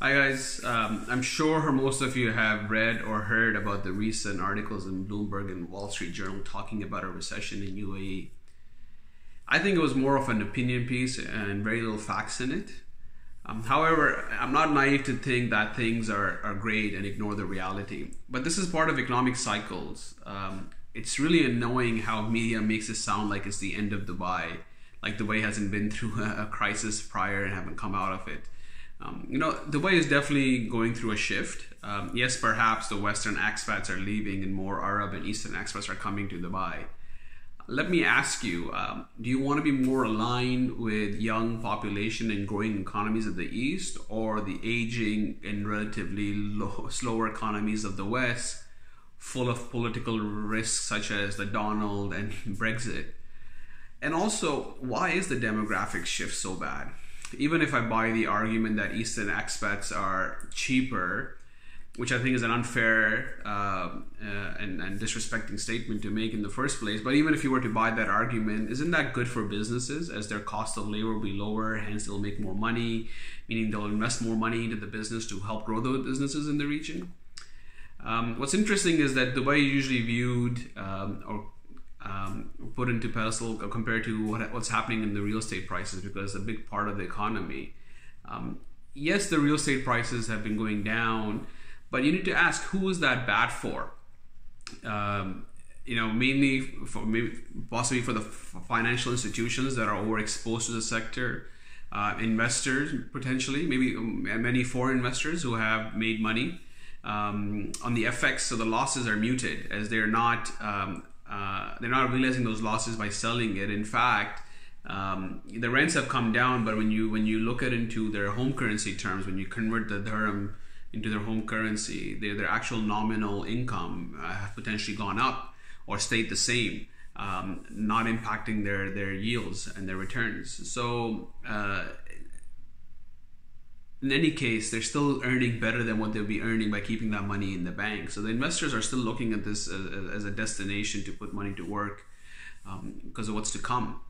Hi guys, I'm sure most of you have read or heard about the recent articles in Bloomberg and Wall Street Journal talking about a recession in UAE. I think it was more of an opinion piece and very little facts in it. However, I'm not naive to think that things are great and ignore the reality. But this is part of economic cycles. It's really annoying how media makes it sound like it's the end of Dubai, like Dubai hasn't been through a crisis prior and haven't come out of it. Dubai is definitely going through a shift. Yes, perhaps the Western expats are leaving and more Arab and Eastern expats are coming to Dubai. Let me ask you, do you want to be more aligned with young population and growing economies of the East, or the aging and relatively slower economies of the West, full of political risks such as the Donald and Brexit? And also, why is the demographic shift so bad? Even if I buy the argument that Eastern expats are cheaper, which I think is an unfair and disrespecting statement to make in the first place, but even if you were to buy that argument, isn't that good for businesses, as their cost of labor will be lower, hence they'll make more money, meaning they'll invest more money into the business to help grow those businesses in the region? What's interesting is that Dubai is usually viewed or put into pedestal compared to what's happening in the real estate prices, because a big part of the economy. Yes, the real estate prices have been going down, but you need to ask, who is that bad for? Mainly for possibly for the financial institutions that are overexposed to the sector, investors potentially, maybe many foreign investors who have made money on the FX, so the losses are muted as they're not realizing those losses by selling it. In fact, the rents have come down, but when you look at into their home currency terms, when you convert the dirham into their home currency, their actual nominal income have potentially gone up or stayed the same, not impacting their yields and their returns. So in any case, they're still earning better than what they'll be earning by keeping that money in the bank. So the investors are still looking at this as a destination to put money to work because of what's to come.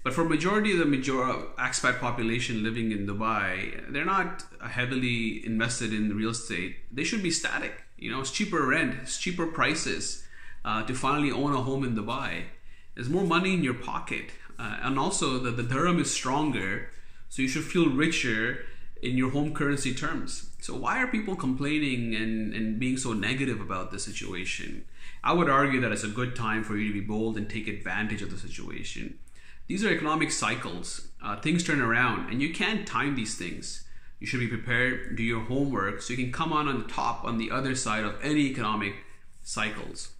But for majority of the expat population living in Dubai, they're not heavily invested in real estate. They should be static. It's cheaper rent, it's cheaper prices to finally own a home in Dubai. There's more money in your pocket, and also the dirham is stronger, so you should feel richer in your home currency terms. So why are people complaining and being so negative about the situation? I would argue that it's a good time for you to be bold and take advantage of the situation. These are economic cycles. Things turn around and you can't time these things. You should be prepared, do your homework, so you can come on the top on the other side of any economic cycles.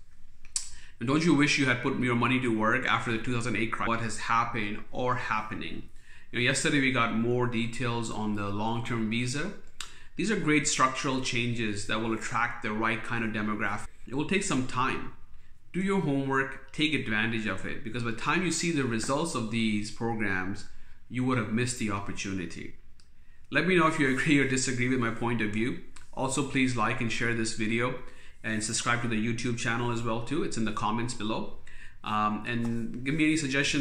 And don't you wish you had put your money to work after the 2008 crisis? What has happened or happening? Yesterday we got more details on the long-term visa. These are great structural changes that will attract the right kind of demographic. It will take some time. Do your homework, take advantage of it, because by the time you see the results of these programs, you would have missed the opportunity. Let me know if you agree or disagree with my point of view. Also, please like and share this video and subscribe to the YouTube channel as well too. It's in the comments below. And give me any suggestions